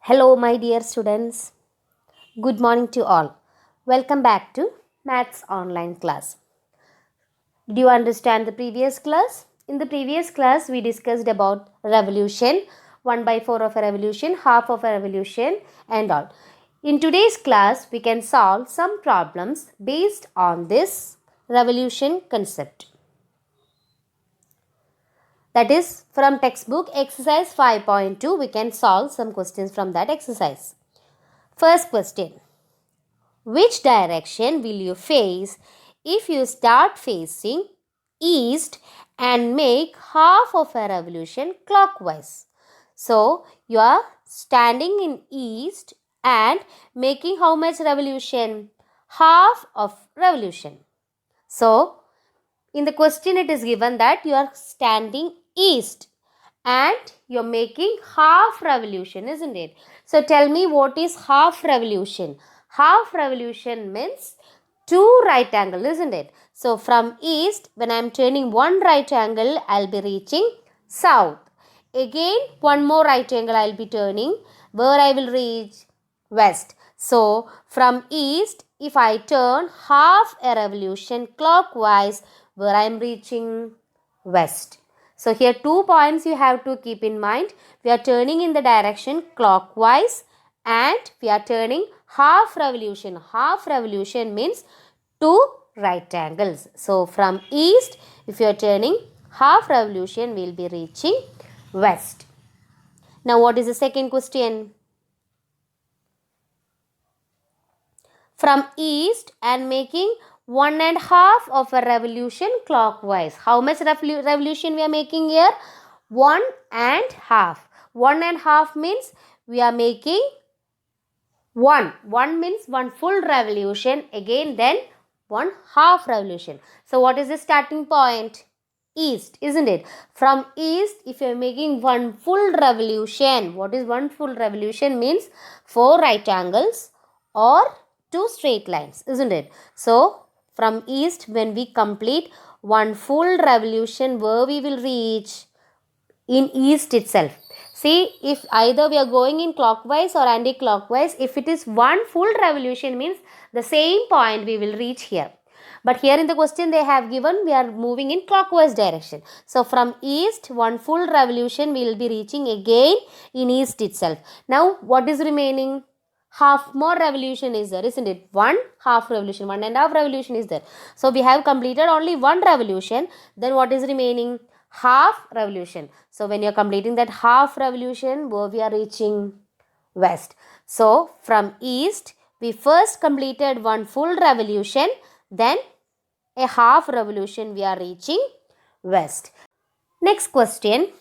Hello, my dear students. Good morning to all. Welcome back to Maths online class. Did you understand the previous class? In the previous class, we discussed about revolution, 1 by 4 of a revolution, half of a revolution, and all. In today's class, we can solve some problems based on this revolution concept. That is, from textbook exercise 5.2, we can solve some questions from that exercise. First question. Which direction will you face if you start facing east and make half of a revolution clockwise? So, you are standing in east and making how much revolution? Half of revolution. So, in the question it is given that you are standing east and you're making half revolution, isn't it? So tell me, what is half revolution? Half revolution means two right angle, isn't it? So from east, when I'm turning one right angle, I'll be reaching south. Again, one more right angle I'll be turning, where I will reach west. So from east, if I turn half a revolution clockwise, where I am reaching west. So here 2 points you have to keep in mind. We are turning in the direction clockwise and we are turning half revolution. Half revolution means two right angles. So from east, if you are turning half revolution, we will be reaching west. Now what is the second question? From east and making 1.5 of a revolution clockwise. How much revolution we are making here? 1.5. 1.5 means we are making 1. 1 means one full revolution. Again then 1 half revolution. So what is the starting point? East, isn't it? From east, if you are making one full revolution, what is one full revolution? Means 4 right angles or 2 straight lines, isn't it? So from east, when we complete one full revolution, where we will reach? In east itself. See, if either we are going in clockwise or anti-clockwise, if it is one full revolution means the same point we will reach here. But here in the question they have given we are moving in clockwise direction. So from east, one full revolution we will be reaching again in east itself. Now what is remaining? Half more revolution is there, isn't it? One half revolution, 1.5 revolution is there. So we have completed only one revolution. Then what is remaining? Half revolution. So when you are completing that half revolution, where we are reaching? West. So from east, we first completed one full revolution, then a half revolution we are reaching west. Next question.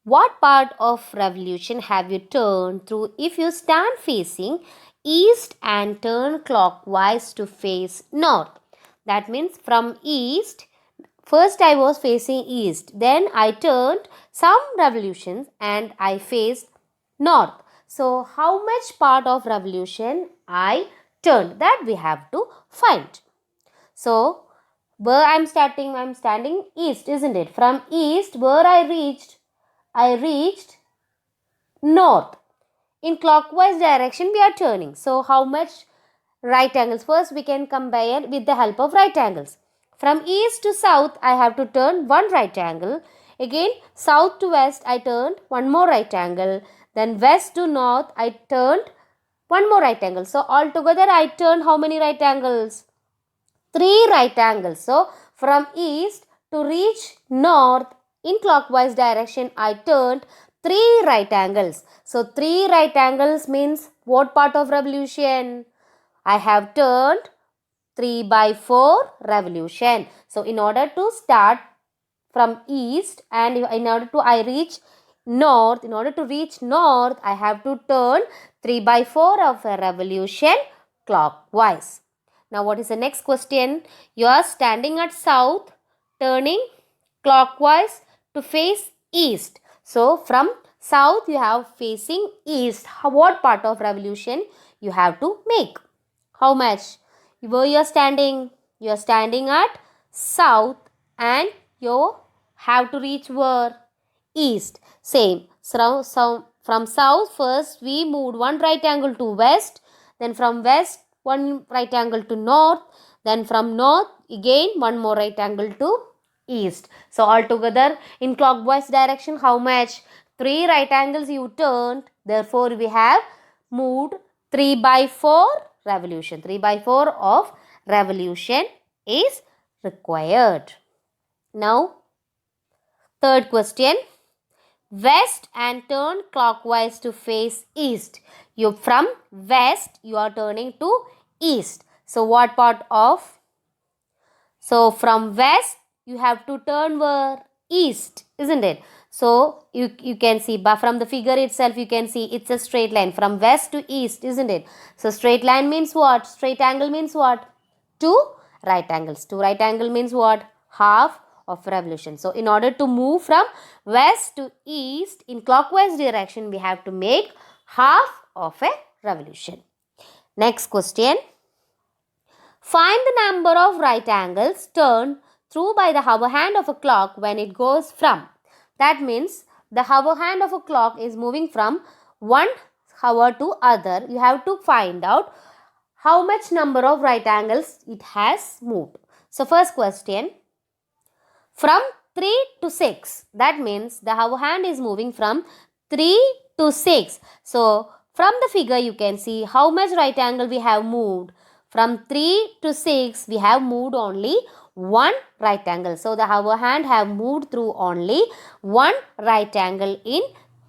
What part of revolution have you turned through if you stand facing east and turn clockwise to face north? That means from east, first I was facing east, then I turned some revolutions and I faced north. So how much part of revolution I turned, that we have to find. So where I'm standing east, isn't it? From east, where I reached north. In clockwise direction we are turning. So how much right angles? First we can compare with the help of right angles. From east to south I have to turn one right angle. Again south to west I turned one more right angle. Then west to north I turned one more right angle. So altogether I turned how many right angles? 3 right angles. So from east to reach north in clockwise direction I turned 3 right angles. So 3 right angles means what part of revolution? I have turned 3 by 4 revolution. So in order to start from east and in order to reach north, I have to turn 3 by 4 of a revolution clockwise. Now what is the next question? You are standing at south, turning clockwise to face east. So from south you have facing east. What part of revolution you have to make? How much? Where you are standing? You are standing at south and you have to reach where? East. Same. So From south, first we moved one right angle to west. Then from west, one right angle to north. Then from north, again one more right angle to east. So altogether in clockwise direction, how much? 3 right angles you turned. Therefore, we have moved 3 by 4 revolution. 3 by 4 of revolution is required. Now, third question. West and turn clockwise to face east. You from west you are turning to east. So what part of? So from west you have to turn where? East, isn't it? So you can see, but from the figure itself you can see it's a straight line from west to east, isn't it? So straight line means what? Straight angle means what? Two right angles. Two right angle means what? Half of revolution. So in order to move from west to east in clockwise direction, we have to make half of a revolution. Next question. Find the number of right angles turned through by the hover hand of a clock when it goes from. That means the hover hand of a clock is moving from one hour to other. You have to find out how much number of right angles it has moved. So first question. From 3 to 6. That means the hover hand is moving from 3 to 6. So from the figure you can see how much right angle we have moved. From 3 to 6 we have moved only one right angle. So the hover hand have moved through only one right angle in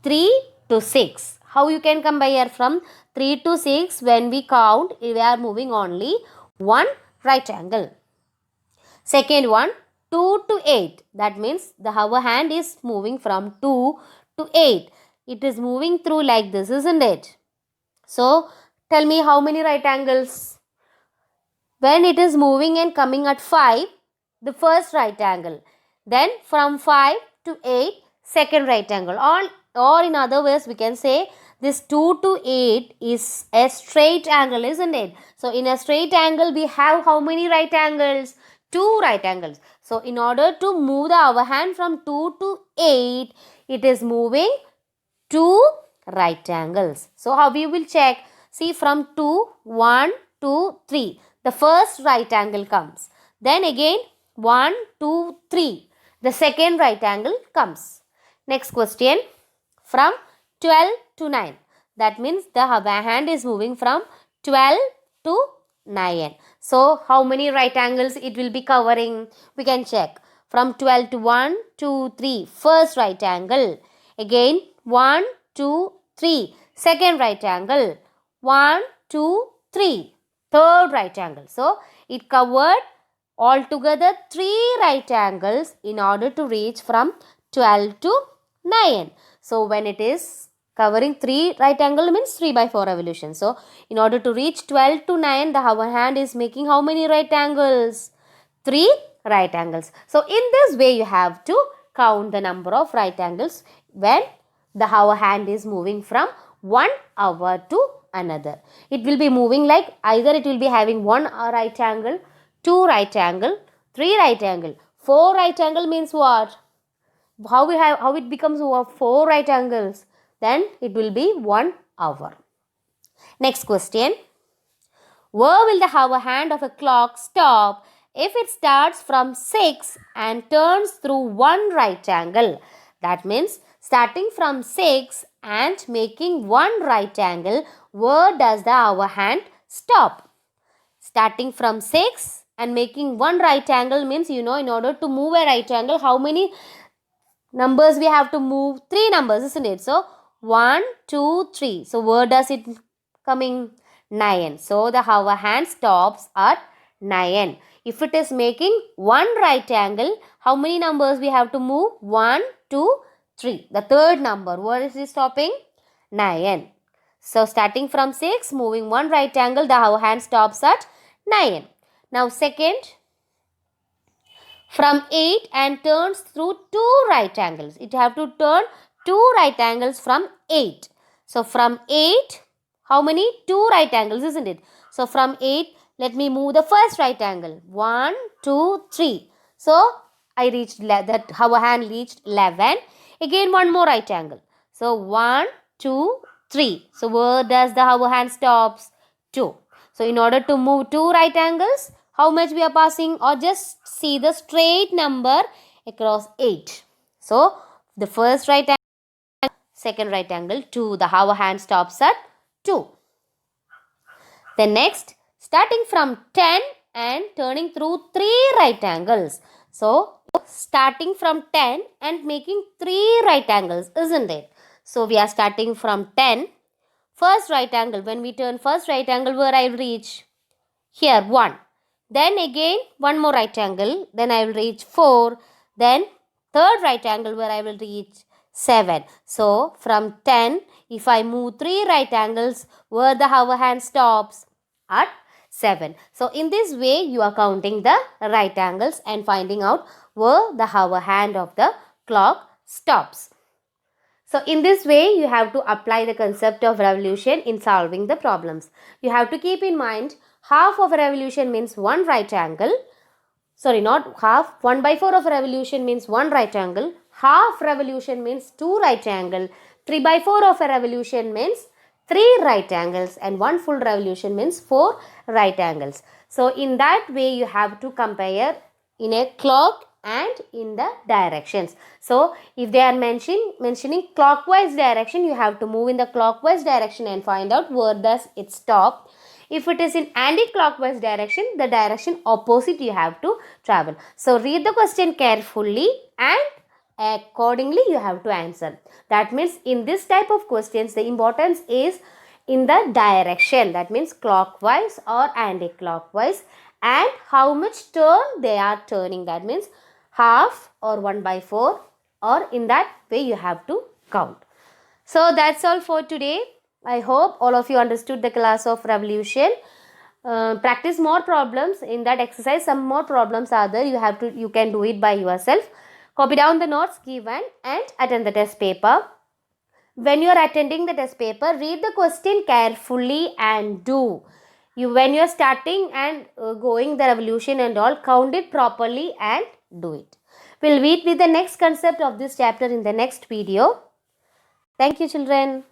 3 to 6. How you can compare from 3 to 6? When we count, we are moving only one right angle. Second one, 2 to 8. That means the hover hand is moving from 2 to 8. It is moving through like this, isn't it? So tell me how many right angles? When it is moving and coming at 5, the first right angle. Then from 5 to 8, second right angle. Or in other words, we can say this 2 to 8 is a straight angle, isn't it? So in a straight angle, we have how many right angles? 2 right angles. So in order to move the hover hand from 2 to 8, it is moving 2 right angles. So how we will check? See, from 2, 1, 2, 3. The first right angle comes. Then again 1, 2, 3. The second right angle comes. Next question. From 12 to 9. That means the hover hand is moving from 12 to 9. So how many right angles it will be covering? We can check. From 12 to 1, 2, 3. First right angle. Again 1, 2, 3. Second right angle. 1, 2, 3. Third right angle. So it covered altogether 3 right angles in order to reach from 12 to 9. So when it is covering 3 right angle means 3 by 4 revolution. So in order to reach 12 to 9, the hover hand is making how many right angles? 3 right angles. So in this way you have to count the number of right angles when the hover hand is moving from one hour to another. It will be moving like either it will be having 1 right angle, 2 right angle, 3 right angle. 4 right angle means what? How it becomes 4 right angles? Then it will be 1 hour. Next question. Where will the hover hand of a clock stop if it starts from 6 and turns through one right angle? That means starting from 6 and making one right angle, where does the hover hand stop? Starting from 6 and making one right angle means, in order to move a right angle, how many numbers we have to move? 3 numbers, isn't it? So 1, 2, 3. So where does it coming? 9. So the hover hand stops at 9. If it is making one right angle, how many numbers we have to move? 1, 2, 3. The third number, where is it stopping? 9. So starting from 6, moving one right angle, the hover hand stops at 9. Now second, from 8 and turns through 2 right angles. It have to turn 2 right angles from 8. So from 8, how many? 2 right angles, isn't it? So from 8, let me move the first right angle. 1, 2, 3. So I reached that hover hand reached 11. Again one more right angle. So 1, 2, 3. So where does the hover hand stops? 2. So in order to move 2 right angles, how much we are passing? Or just see the straight number across 8. So the first right angle, second right angle 2. The hover hand stops at 2. Then next, starting from 10 and turning through 3 right angles. So starting from 10 and making 3 right angles, isn't it? So we are starting from 10. First right angle, when we turn first right angle, where I will reach? Here, 1. Then again, one more right angle, then I will reach 4. Then third right angle where I will reach 7. So from 10, if I move 3 right angles, where the hover hand stops? At 7. So in this way, you are counting the right angles and finding out where the hover hand of the clock stops. So in this way, you have to apply the concept of revolution in solving the problems. You have to keep in mind, half of a revolution means one right angle. Sorry, not half. 1 by 4 of a revolution means one right angle. Half revolution means two right angle. 3 by 4 of a revolution means 3 right angles. And 1 full revolution means 4 right angles. So in that way, you have to compare in a clock and in the directions. So if they are mentioning clockwise direction, you have to move in the clockwise direction and find out where does it stop. If it is in anti-clockwise direction, the direction opposite you have to travel. So read the question carefully and accordingly you have to answer. That means in this type of questions, the importance is in the direction. That means clockwise or anti-clockwise, and how much turn they are turning. That means half or 1 by 4, or in that way you have to count. So that's all for today. I hope all of you understood the class of revolution. Practice more problems in that exercise. Some more problems are there. You can do it by yourself. Copy down the notes given and attend the test paper. When you are attending the test paper, read the question carefully and do. When you are starting and going the revolution and all, count it properly and do it. We'll meet with the next concept of this chapter in the next video. Thank you, children.